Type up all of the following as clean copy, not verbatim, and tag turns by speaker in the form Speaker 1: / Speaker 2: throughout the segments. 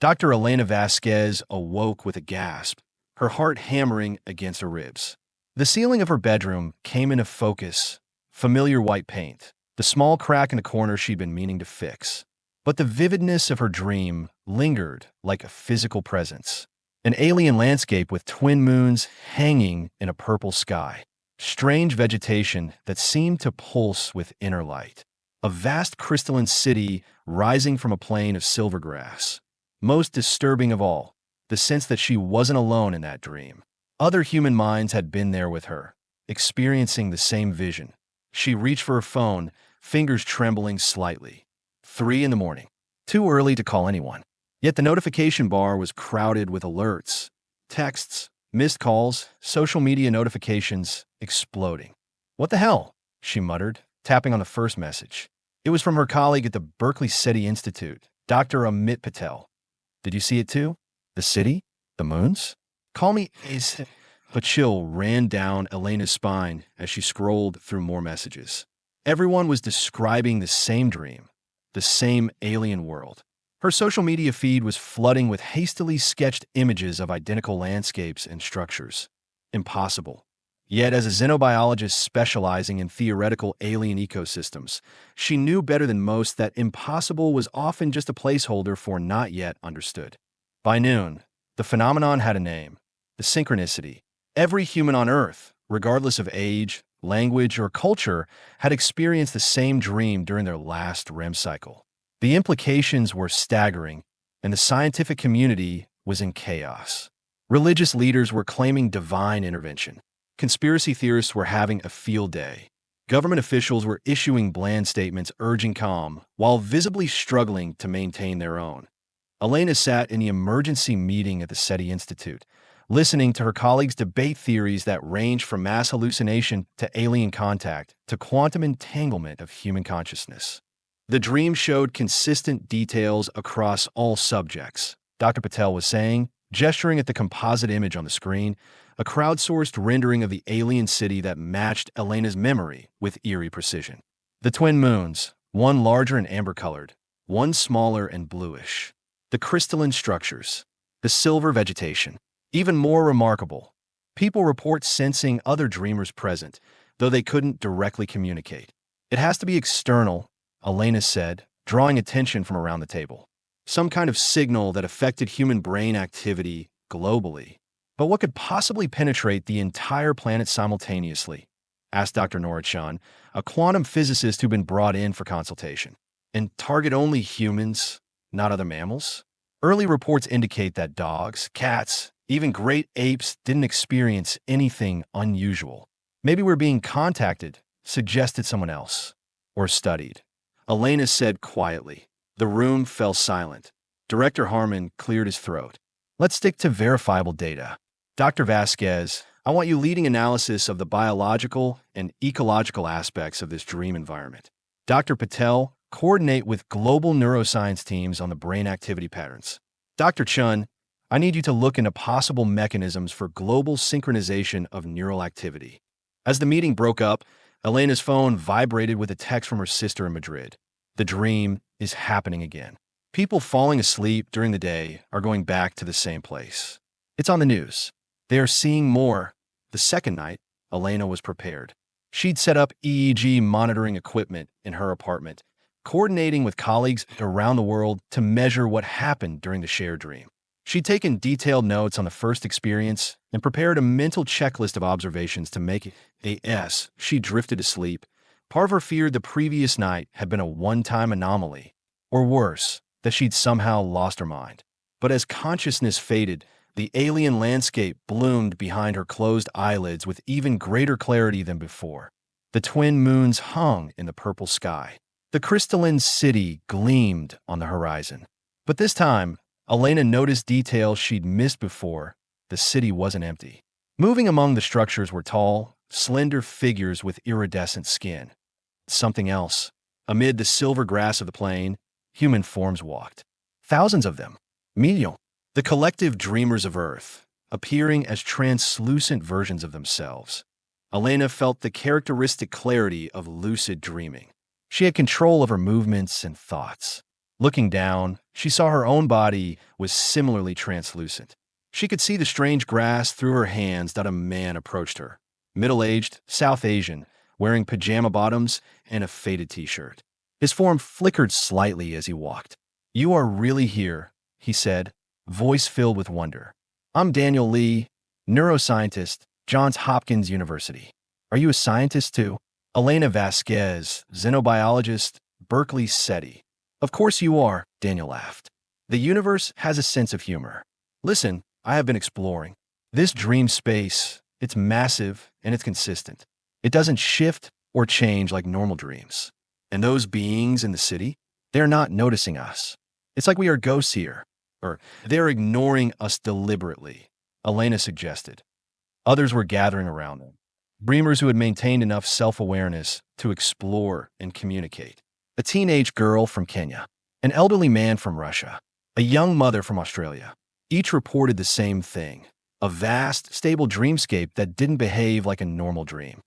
Speaker 1: Dr. Elena Vasquez awoke with a gasp, her heart hammering against her ribs. The ceiling of her bedroom came into focus, familiar white paint, the small crack in the corner she'd been meaning to fix. But the vividness of her dream lingered like a physical presence. An alien landscape with twin moons hanging in a purple sky. Strange vegetation that seemed to pulse with inner light. A vast crystalline city rising from a plain of silver grass. Most disturbing of all, the sense that she wasn't alone in that dream. Other human minds had been there with her, experiencing the same vision. She reached for her phone, fingers trembling slightly. 3 in the morning. Too early to call anyone. Yet the notification bar was crowded with alerts, texts, missed calls, social media notifications exploding. "What the hell?" she muttered, tapping on the first message. It was from her colleague at the Berkeley SETI Institute, Dr. Amit Patel. "Did you see it too? The city? The moons? Call me is..." A chill ran down Elena's spine as she scrolled through more messages. Everyone was describing the same dream, the same alien world. Her social media feed was flooding with hastily sketched images of identical landscapes and structures. Impossible. Yet, as a xenobiologist specializing in theoretical alien ecosystems, she knew better than most that impossible was often just a placeholder for not yet understood. By noon, the phenomenon had a name: the synchronicity. Every human on Earth, regardless of age, language, or culture, had experienced the same dream during their last REM cycle. The implications were staggering, and the scientific community was in chaos. Religious leaders were claiming divine intervention. Conspiracy theorists were having a field day. Government officials were issuing bland statements urging calm, while visibly struggling to maintain their own. Elena sat in the emergency meeting at the SETI Institute, listening to her colleagues debate theories that ranged from mass hallucination to alien contact to quantum entanglement of human consciousness. The dream showed consistent details across all subjects, Dr. Patel was saying, gesturing at the composite image on the screen, a crowdsourced rendering of the alien city that matched Elena's memory with eerie precision. The twin moons, one larger and amber-colored, one smaller and bluish. The crystalline structures, the silver vegetation. Even more remarkable, people report sensing other dreamers present, though they couldn't directly communicate. "It has to be external," Elena said, drawing attention from around the table. "Some kind of signal that affected human brain activity globally. But what could possibly penetrate the entire planet simultaneously?" asked Dr. Nora Chun, a quantum physicist who'd been brought in for consultation. "And target only humans, not other mammals?" Early reports indicate that dogs, cats, even great apes didn't experience anything unusual. "Maybe we're being contacted," suggested someone else. "Or studied," Elena said quietly. The room fell silent. Director Harmon cleared his throat. "Let's stick to verifiable data. Dr. Vasquez, I want you leading analysis of the biological and ecological aspects of this dream environment. Dr. Patel, coordinate with global neuroscience teams on the brain activity patterns. Dr. Chun, I need you to look into possible mechanisms for global synchronization of neural activity." As the meeting broke up, Elena's phone vibrated with a text from her sister in Madrid. The dream is happening again. People falling asleep during the day are going back to the same place. It's on the news. They are seeing more. The second night, Elena was prepared. She'd set up EEG monitoring equipment in her apartment, coordinating with colleagues around the world to measure what happened during the shared dream. She'd taken detailed notes on the first experience and prepared a mental checklist of observations to make it she drifted asleep. Part of her feared the previous night had been a one-time anomaly, or worse, that she'd somehow lost her mind. But as consciousness faded, the alien landscape bloomed behind her closed eyelids with even greater clarity than before. The twin moons hung in the purple sky. The crystalline city gleamed on the horizon. But this time, Elena noticed details she'd missed before. The city wasn't empty. Moving among the structures were tall, slender figures with iridescent skin. Something else. Amid the silver grass of the plain, human forms walked. Thousands of them. Medial. The collective dreamers of Earth, appearing as translucent versions of themselves. Elena felt the characteristic clarity of lucid dreaming. She had control of her movements and thoughts. Looking down, she saw her own body was similarly translucent. She could see the strange grass through her hands that a man approached her. Middle-aged, South Asian, wearing pajama bottoms and a faded t-shirt. His form flickered slightly as he walked. "You are really here," he said, voice filled with wonder. "I'm Daniel Lee, neuroscientist, Johns Hopkins University." "Are you a scientist too?" "Elena Vasquez, xenobiologist, Berkeley SETI." "Of course you are," Daniel laughed. "The universe has a sense of humor. Listen, I have been exploring. This dream space, it's massive and it's consistent. It doesn't shift or change like normal dreams. And those beings in the city, they're not noticing us. It's like we are ghosts here, or they're ignoring us deliberately," Elena suggested. Others were gathering around them, dreamers who had maintained enough self-awareness to explore and communicate. A teenage girl from Kenya, an elderly man from Russia, a young mother from Australia. Each reported the same thing, a vast, stable dreamscape that didn't behave like a normal dream.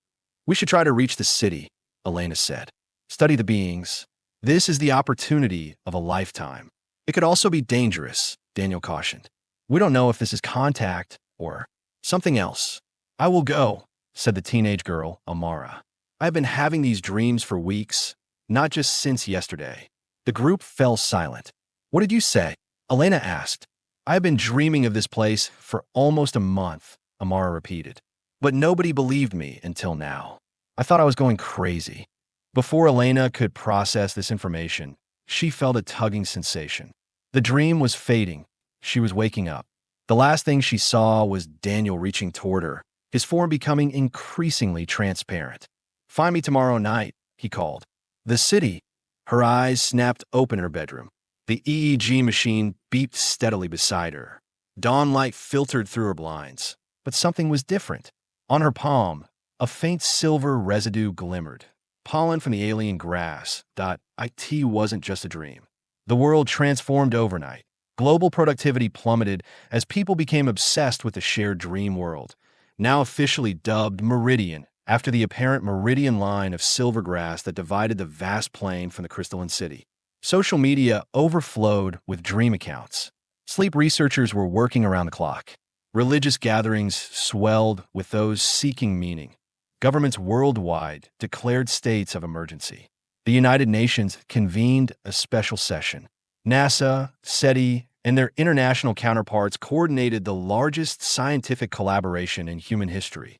Speaker 1: "We should try to reach the city," Elena said. "Study the beings. This is the opportunity of a lifetime." "It could also be dangerous," Daniel cautioned. "We don't know if this is contact or something else." "I will go," said the teenage girl, Amara. "I've been having these dreams for weeks, not just since yesterday." The group fell silent. "What did you say?" Elena asked. "I've been dreaming of this place for almost a month," Amara repeated. "But nobody believed me until now. I thought I was going crazy." Before Elena could process this information, she felt a tugging sensation. The dream was fading. She was waking up. The last thing she saw was Daniel reaching toward her, his form becoming increasingly transparent. "Find me tomorrow night," he called. The city. Her eyes snapped open in her bedroom. The EEG machine beeped steadily beside her. Dawn light filtered through her blinds. But something was different. On her palm, a faint silver residue glimmered. Pollen from the alien grass. It wasn't just a dream. The world transformed overnight. Global productivity plummeted as people became obsessed with the shared dream world, now officially dubbed Meridian, after the apparent Meridian line of silver grass that divided the vast plain from the crystalline city. Social media overflowed with dream accounts. Sleep researchers were working around the clock. Religious gatherings swelled with those seeking meaning. Governments worldwide declared states of emergency. The United Nations convened a special session. NASA, SETI, and their international counterparts coordinated the largest scientific collaboration in human history.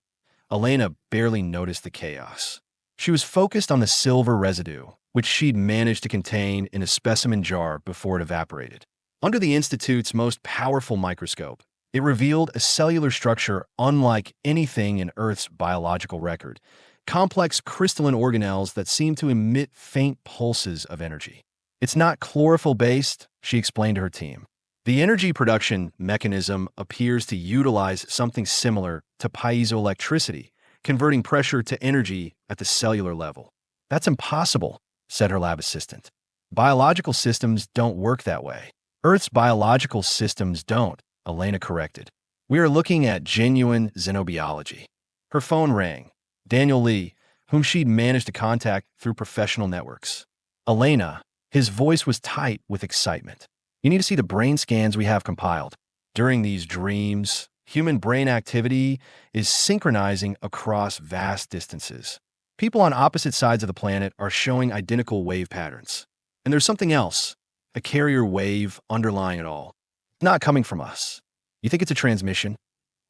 Speaker 1: Elena barely noticed the chaos. She was focused on the silver residue, which she'd managed to contain in a specimen jar before it evaporated. Under the Institute's most powerful microscope, it revealed a cellular structure unlike anything in Earth's biological record, complex crystalline organelles that seemed to emit faint pulses of energy. "It's not chlorophyll-based," she explained to her team. "The energy production mechanism appears to utilize something similar to piezoelectricity, converting pressure to energy at the cellular level." "That's impossible," said her lab assistant. "Biological systems don't work that way." "Earth's biological systems don't," Elena corrected. "We are looking at genuine xenobiology." Her phone rang. Daniel Lee, whom she'd managed to contact through professional networks. "Elena," his voice was tight with excitement. "You need to see the brain scans we have compiled. During these dreams, human brain activity is synchronizing across vast distances. People on opposite sides of the planet are showing identical wave patterns. And there's something else, a carrier wave underlying it all. Not coming from us. You think it's a transmission?"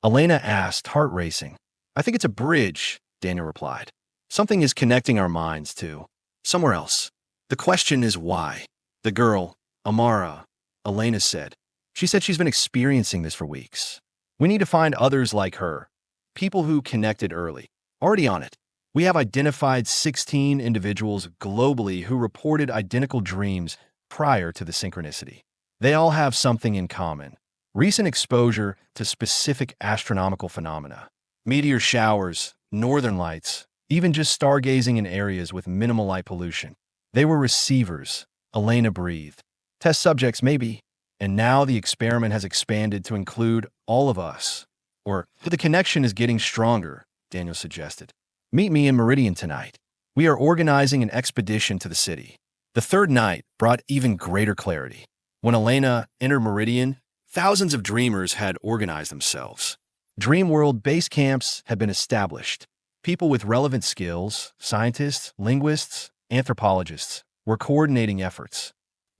Speaker 1: Elena asked, heart racing. "I think it's a bridge," Daniel replied. "Something is connecting our minds to somewhere else. The question is why." "The girl, Amara," Elena said. "She said she's been experiencing this for weeks. We need to find others like her, people who connected early. Already on it. We have identified 16 individuals globally who reported identical dreams prior to the synchronicity. They all have something in common: recent exposure to specific astronomical phenomena. Meteor showers, northern lights, even just stargazing in areas with minimal light pollution. They were receivers," Elena breathed. "Test subjects, maybe. And now the experiment has expanded to include all of us." "Or the connection is getting stronger," Daniel suggested. "Meet me in Meridian tonight. We are organizing an expedition to the city. The third night brought even greater clarity. When Elena entered Meridian, thousands of dreamers had organized themselves. Dream World base camps had been established. People with relevant skills, scientists, linguists, anthropologists, were coordinating efforts.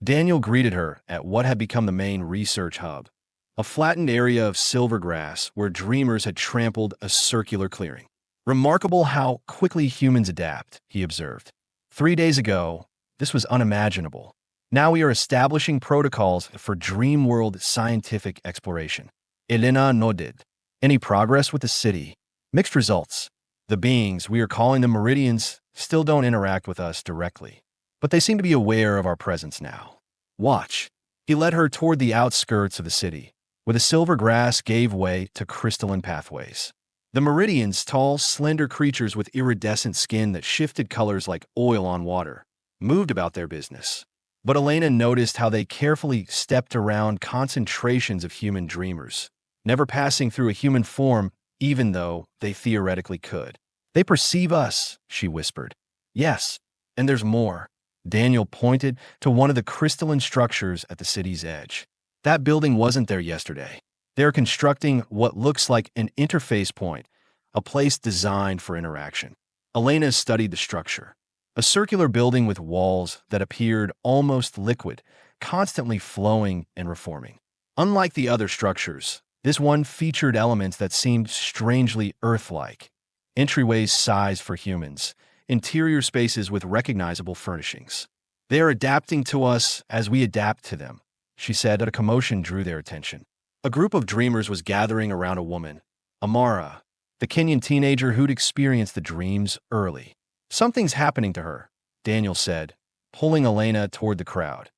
Speaker 1: Daniel greeted her at what had become the main research hub, a flattened area of silver grass where dreamers had trampled a circular clearing. Remarkable how quickly humans adapt, he observed. 3 days ago, this was unimaginable. Now we are establishing protocols for dream world scientific exploration. Elena nodded. Any progress with the city? Mixed results. The beings, we are calling them Meridians, still don't interact with us directly. But they seem to be aware of our presence now. Watch. He led her toward the outskirts of the city, where the silver grass gave way to crystalline pathways. The Meridians, tall, slender creatures with iridescent skin that shifted colors like oil on water, moved about their business. But Elena noticed how they carefully stepped around concentrations of human dreamers, never passing through a human form, even though they theoretically could. They perceive us, she whispered. Yes, and there's more. Daniel pointed to one of the crystalline structures at the city's edge. That building wasn't there yesterday. They're constructing what looks like an interface point, a place designed for interaction. Elena studied the structure. A circular building with walls that appeared almost liquid, constantly flowing and reforming. Unlike the other structures, this one featured elements that seemed strangely Earth-like. Entryways sized for humans, interior spaces with recognizable furnishings. They are adapting to us as we adapt to them, she said, and a commotion drew their attention. A group of dreamers was gathering around a woman, Amara, the Kenyan teenager who'd experienced the dreams early. Something's happening to her, Daniel said, pulling Elena toward the crowd.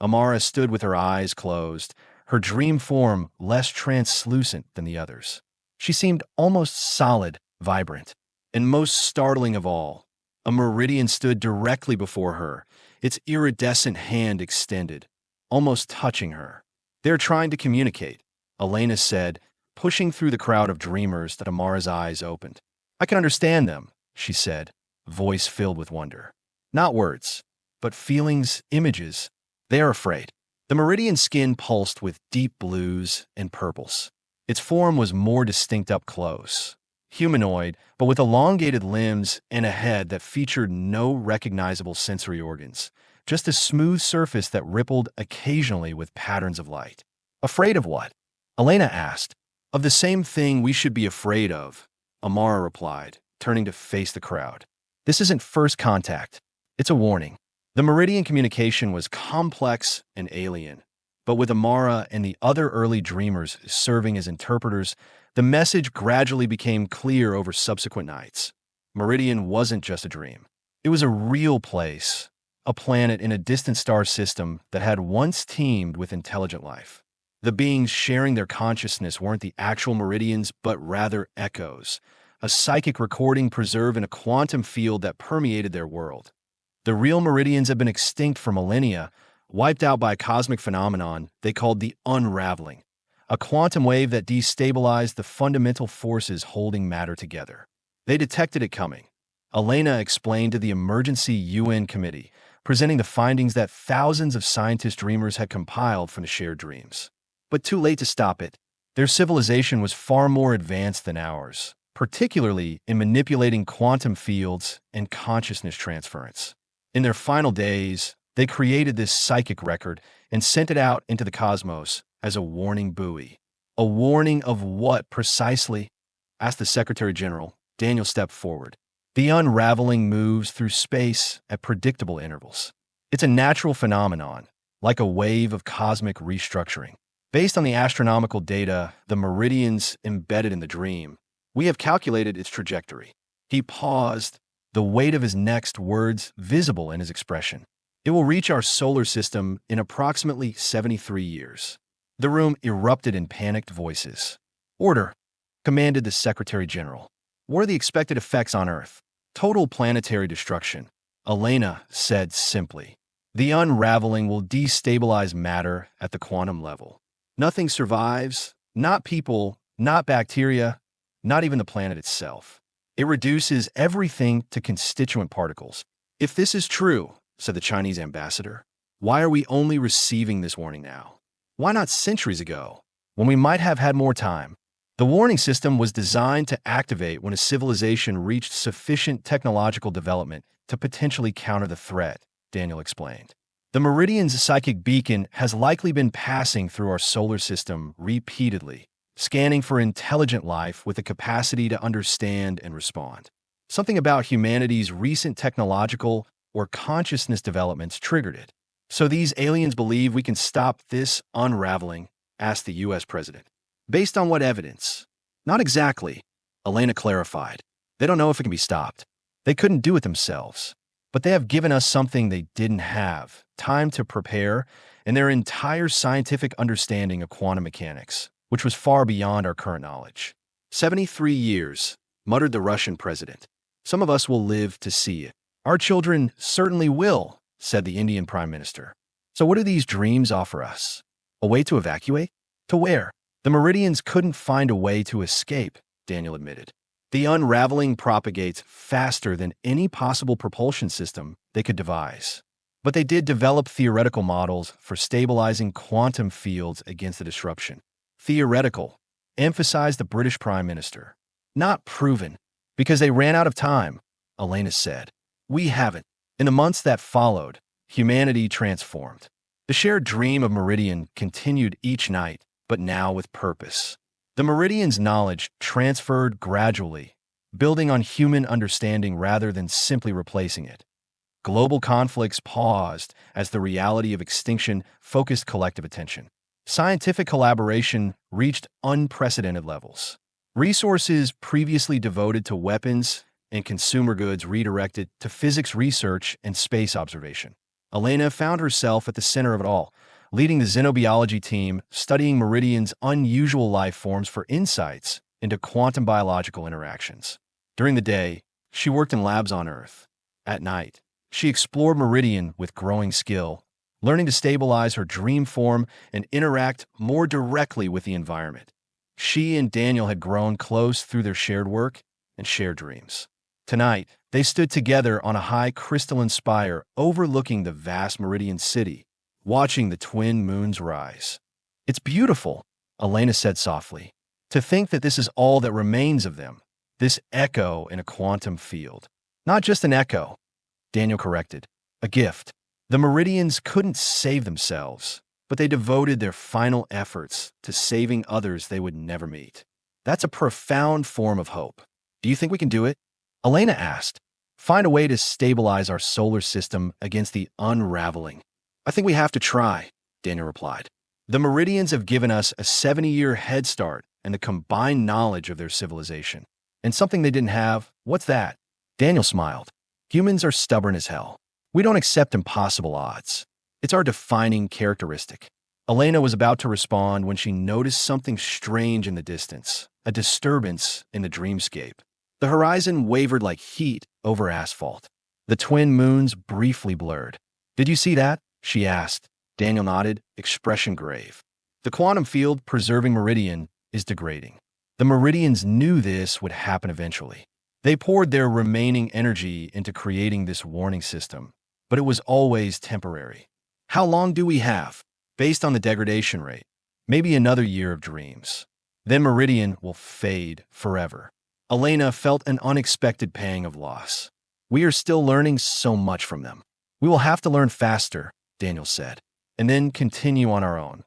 Speaker 1: Amara stood with her eyes closed, her dream form less translucent than the others. She seemed almost solid, vibrant. And most startling of all, a Meridian stood directly before her, its iridescent hand extended, almost touching her. They're trying to communicate, Elena said, pushing through the crowd of dreamers that Amara's eyes opened. I can understand them, she said, voice filled with wonder. Not words, but feelings, images. They are afraid. The Meridian skin pulsed with deep blues and purples. Its form was more distinct up close. Humanoid, but with elongated limbs and a head that featured no recognizable sensory organs, just a smooth surface that rippled occasionally with patterns of light. Afraid of what? Elena asked. Of the same thing we should be afraid of, Amara replied, turning to face the crowd. This isn't first contact. It's a warning. The Meridian communication was complex and alien, but with Amara and the other early dreamers serving as interpreters, the message gradually became clear over subsequent nights. Meridian wasn't just a dream. It was a real place, a planet in a distant star system that had once teemed with intelligent life. The beings sharing their consciousness weren't the actual Meridians, but rather echoes, a psychic recording preserved in a quantum field that permeated their world. The real Meridians had been extinct for millennia, wiped out by a cosmic phenomenon they called the Unraveling, a quantum wave that destabilized the fundamental forces holding matter together. They detected it coming. Elena explained to the emergency UN committee, presenting the findings that thousands of scientist dreamers had compiled from the shared dreams. But too late to stop it. Their civilization was far more advanced than ours, particularly in manipulating quantum fields and consciousness transference. In their final days, they created this psychic record and sent it out into the cosmos as a warning buoy. A warning of what precisely? Asked the Secretary General. Daniel stepped forward. The unraveling moves through space at predictable intervals. It's a natural phenomenon, like a wave of cosmic restructuring. Based on the astronomical data, the meridians embedded in the dream, we have calculated its trajectory. He paused, the weight of his next words visible in his expression. It will reach our solar system in approximately 73 years. The room erupted in panicked voices. Order, commanded the Secretary General. What are the expected effects on Earth? Total planetary destruction, Elena said simply. The unraveling will destabilize matter at the quantum level. Nothing survives, not people, not bacteria, not even the planet itself. It reduces everything to constituent particles. If this is true, said the Chinese ambassador. Why are we only receiving this warning now? Why not centuries ago, when we might have had more time? The warning system was designed to activate when a civilization reached sufficient technological development to potentially counter the threat, Daniel explained. The Meridian's psychic beacon has likely been passing through our solar system repeatedly, scanning for intelligent life with the capacity to understand and respond. Something about humanity's recent technological or consciousness developments triggered it. So these aliens believe we can stop this unraveling, asked the U.S. president. Based on what evidence? Not exactly, Elena clarified. They don't know if it can be stopped. They couldn't do it themselves. But they have given us something they didn't have, time to prepare, and their entire scientific understanding of quantum mechanics, which was far beyond our current knowledge. 73 years, muttered the Russian president. Some of us will live to see it. Our children certainly will, said the Indian prime minister. So what do these dreams offer us? A way to evacuate? To where? The Meridians couldn't find a way to escape, Daniel admitted. The unraveling propagates faster than any possible propulsion system they could devise. But they did develop theoretical models for stabilizing quantum fields against the disruption. Theoretical, emphasized the British Prime Minister. Not proven, because they ran out of time, Elena said. We haven't. In the months that followed, humanity transformed. The shared dream of Meridian continued each night, but now with purpose. The Meridian's knowledge transferred gradually, building on human understanding rather than simply replacing it. Global conflicts paused as the reality of extinction focused collective attention. Scientific collaboration reached unprecedented levels. Resources previously devoted to weapons and consumer goods redirected to physics research and space observation. Elena found herself at the center of it all, leading the xenobiology team, studying Meridian's unusual life forms for insights into quantum biological interactions. During the day, she worked in labs on Earth. At night, she explored Meridian with growing skill, learning to stabilize her dream form and interact more directly with the environment. She and Daniel had grown close through their shared work and shared dreams. Tonight, they stood together on a high crystalline spire overlooking the vast Meridian city, watching the twin moons rise. It's beautiful, Elena said softly. To think that this is all that remains of them, this echo in a quantum field. Not just an echo, Daniel corrected, a gift. The Meridians couldn't save themselves, but they devoted their final efforts to saving others they would never meet. That's a profound form of hope. Do you think we can do it? Elena asked. Find a way to stabilize our solar system against the unraveling. I think we have to try, Daniel replied. The Meridians have given us a 70-year head start and the combined knowledge of their civilization. And something they didn't have, what's that? Daniel smiled. Humans are stubborn as hell. We don't accept impossible odds. It's our defining characteristic. Elena was about to respond when she noticed something strange in the distance, a disturbance in the dreamscape. The horizon wavered like heat over asphalt. The twin moons briefly blurred. Did you see that? She asked. Daniel nodded, expression grave. The quantum field preserving Meridian is degrading. The Meridians knew this would happen eventually. They poured their remaining energy into creating this warning system, but it was always temporary. How long do we have? Based on the degradation rate, maybe another year of dreams. Then Meridian will fade forever. Elena felt an unexpected pang of loss. We are still learning so much from them. We will have to learn faster, Daniel said, and then continue on our own.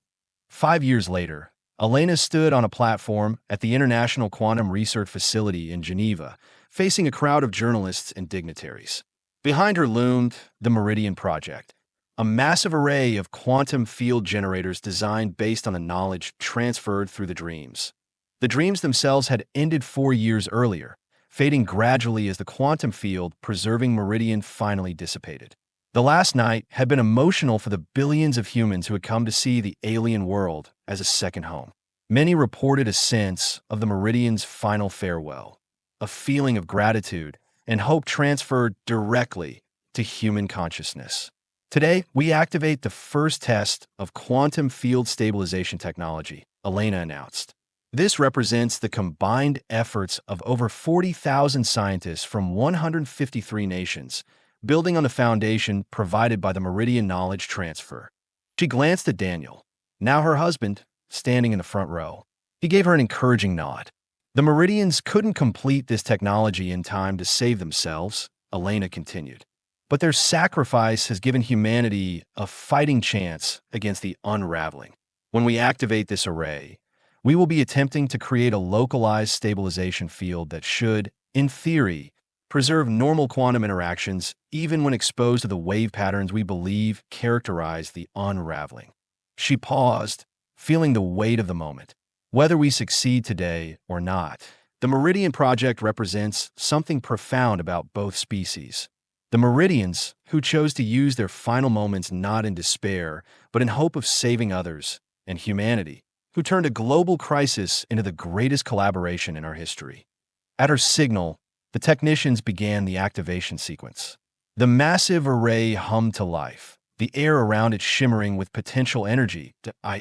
Speaker 1: 5 years later, Elena stood on a platform at the International Quantum Research Facility in Geneva, facing a crowd of journalists and dignitaries. Behind her loomed the Meridian Project, a massive array of quantum field generators designed based on the knowledge transferred through the dreams. The dreams themselves had ended 4 years earlier, fading gradually as the quantum field preserving Meridian finally dissipated. The last night had been emotional for the billions of humans who had come to see the alien world as a second home. Many reported a sense of the Meridian's final farewell, a feeling of gratitude and hope transferred directly to human consciousness. Today, we activate the first test of quantum field stabilization technology, Elena announced. This represents the combined efforts of over 40,000 scientists from 153 nations, building on the foundation provided by the Meridian knowledge transfer. She glanced at Daniel, now her husband, standing in the front row. He gave her an encouraging nod. The Meridians couldn't complete this technology in time to save themselves, Elena continued. But their sacrifice has given humanity a fighting chance against the Unraveling. When we activate this array, we will be attempting to create a localized stabilization field that should, in theory, preserve normal quantum interactions even when exposed to the wave patterns we believe characterize the Unraveling. She paused, feeling the weight of the moment. Whether we succeed today or not, the Meridian Project represents something profound about both species. The Meridians, who chose to use their final moments not in despair, but in hope of saving others, and humanity, who turned a global crisis into the greatest collaboration in our history. At her signal, the technicians began the activation sequence. The massive array hummed to life, the air around it shimmering with potential energy.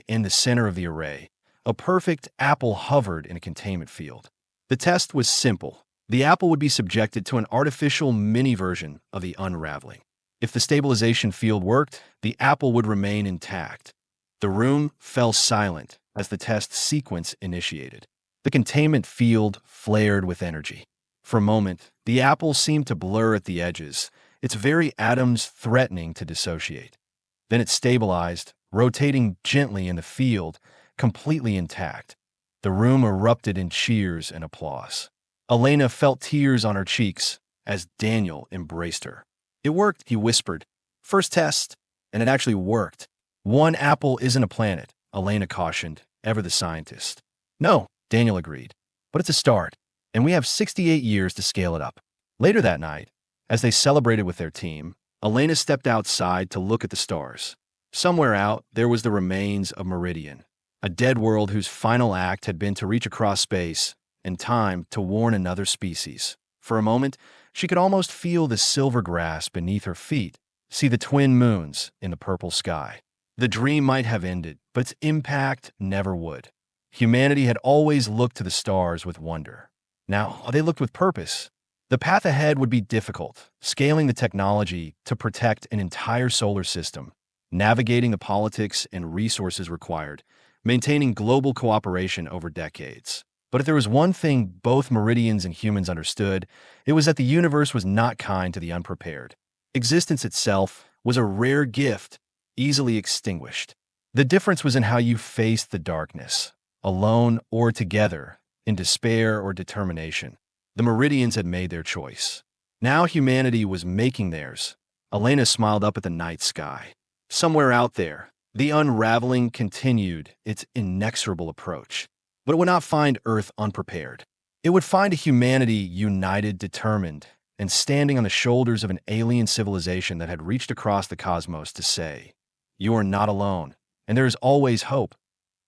Speaker 1: In the center of the array, a perfect apple hovered in a containment field. The test was simple. The apple would be subjected to an artificial mini-version of the Unraveling. If the stabilization field worked, the apple would remain intact. The room fell silent as the test sequence initiated. The containment field flared with energy. For a moment, the apple seemed to blur at the edges, its very atoms threatening to dissociate. Then it stabilized, rotating gently in the field, completely intact. The room erupted in cheers and applause. Elena felt tears on her cheeks as Daniel embraced her. "It worked," he whispered. "First test, and it actually worked." "One apple isn't a planet," Elena cautioned, ever the scientist. "No," Daniel agreed, "but it's a start, and we have 68 years to scale it up." Later that night, as they celebrated with their team, Elena stepped outside to look at the stars. Somewhere out, there was the remains of Meridian, a dead world whose final act had been to reach across space and time to warn another species. For a moment, she could almost feel the silver grass beneath her feet, see the twin moons in the purple sky. The dream might have ended, but its impact never would. Humanity had always looked to the stars with wonder. Now they looked with purpose. The path ahead would be difficult, scaling the technology to protect an entire solar system, navigating the politics and resources required, maintaining global cooperation over decades. But if there was one thing both Meridians and humans understood, it was that the universe was not kind to the unprepared. Existence itself was a rare gift, easily extinguished. The difference was in how you faced the darkness, alone or together, in despair or determination. The Meridians had made their choice. Now humanity was making theirs. Elena smiled up at the night sky. Somewhere out there, the Unraveling continued its inexorable approach. But it would not find Earth unprepared. It would find a humanity united, determined, and standing on the shoulders of an alien civilization that had reached across the cosmos to say, "You are not alone, and there is always hope."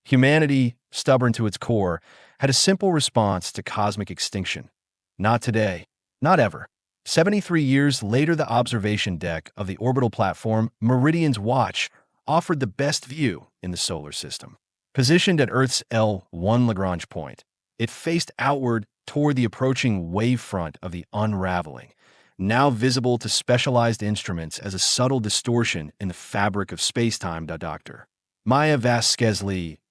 Speaker 1: Humanity, stubborn to its core, had a simple response to cosmic extinction. Not today. Not ever. 73 years later, the observation deck of the orbital platform Meridian's Watch offered the best view in the solar system. Positioned at Earth's L1 Lagrange point, it faced outward toward the approaching wavefront of the Unraveling, now visible to specialized instruments as a subtle distortion in the fabric of spacetime. Dr. Elena Vasquez,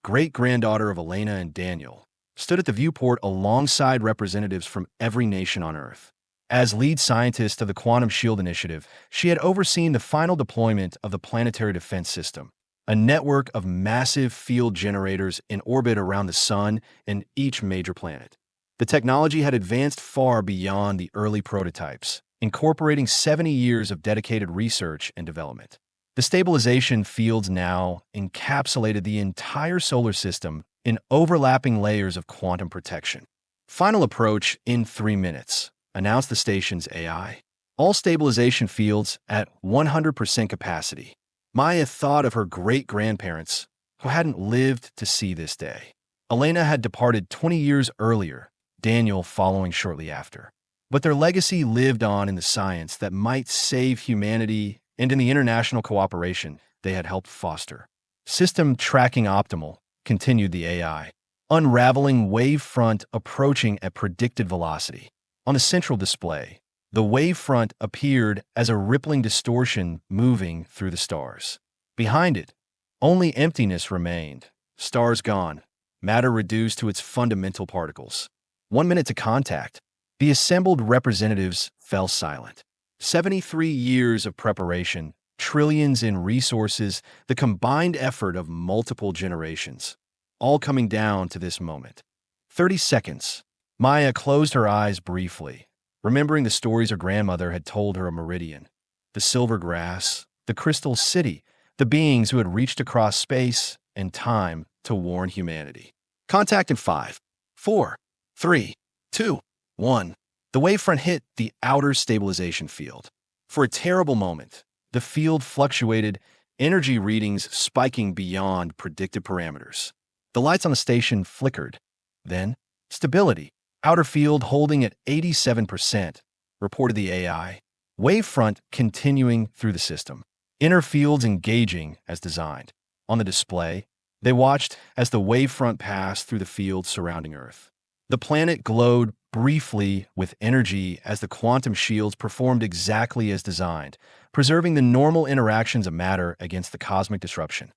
Speaker 1: great-granddaughter of Elena and Daniel, stood at the viewport alongside representatives from every nation on Earth. As lead scientist of the Quantum Shield Initiative, she had overseen the final deployment of the Planetary Defense System, a network of massive field generators in orbit around the Sun and each major planet. The technology had advanced far beyond the early prototypes, incorporating 70 years of dedicated research and development. The stabilization fields now encapsulated the entire solar system in overlapping layers of quantum protection. "Final approach in 3 minutes," announced the station's AI. "All stabilization fields at 100% capacity." Maya thought of her great-grandparents, who hadn't lived to see this day. Elena had departed 20 years earlier, Daniel following shortly after. But their legacy lived on in the science that might save humanity and in the international cooperation they had helped foster. "System tracking optimal," continued the AI. "Unraveling wavefront approaching at predicted velocity." On the central display, The wavefront appeared as a rippling distortion moving through the stars. Behind it, only emptiness remained, stars gone, matter reduced to its fundamental particles. 1 minute to contact. The assembled representatives fell silent. 73 years of preparation, trillions in resources, the combined effort of multiple generations, all coming down to this moment. 30 seconds. Maya closed her eyes briefly, remembering the stories her grandmother had told her of Meridian, the silver grass, the crystal city, the beings who had reached across space and time to warn humanity. Contact in 5, 4, 3, 2, 1. The wavefront hit the outer stabilization field. For a terrible moment, the field fluctuated, energy readings spiking beyond predicted parameters. The lights on the station flickered. Then, stability. Outer field holding at 87%, reported the AI. Wavefront continuing through the system. Inner fields engaging as designed. On the display, they watched as the wavefront passed through the field surrounding Earth. The planet glowed briefly with energy as the quantum shields performed exactly as designed, preserving the normal interactions of matter against the cosmic disruption.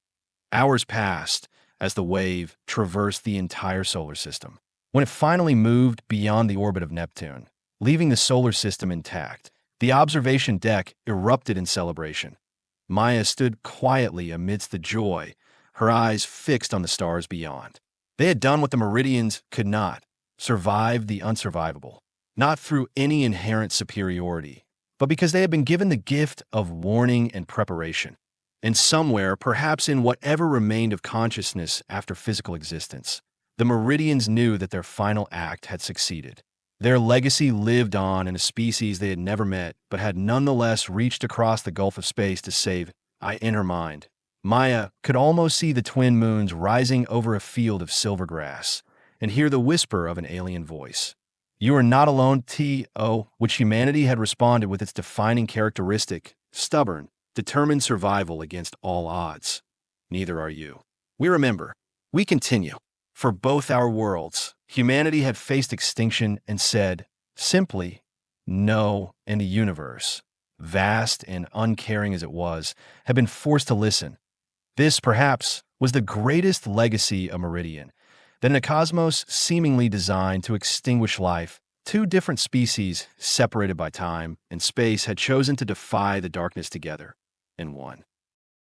Speaker 1: Hours passed as the wave traversed the entire solar system. When it finally moved beyond the orbit of Neptune, leaving the solar system intact, the observation deck erupted in celebration. Maya stood quietly amidst the joy, her eyes fixed on the stars beyond. They had done what the Meridians could not, survived the unsurvivable, not through any inherent superiority, but because they had been given the gift of warning and preparation. And somewhere, perhaps in whatever remained of consciousness after physical existence, the Meridians knew that their final act had succeeded. Their legacy lived on in a species they had never met, but had nonetheless reached across the gulf of space to save. In her mind, Maya could almost see the twin moons rising over a field of silver grass, and hear the whisper of an alien voice. "You are not alone, T.O.," which humanity had responded with its defining characteristic, stubborn, determined survival against all odds. Neither are you. We remember. We continue. For both our worlds, humanity had faced extinction and said, simply, no, and the universe, vast and uncaring as it was, had been forced to listen. This, perhaps, was the greatest legacy of Meridian, that in a cosmos seemingly designed to extinguish life, two different species, separated by time and space, had chosen to defy the darkness together in one.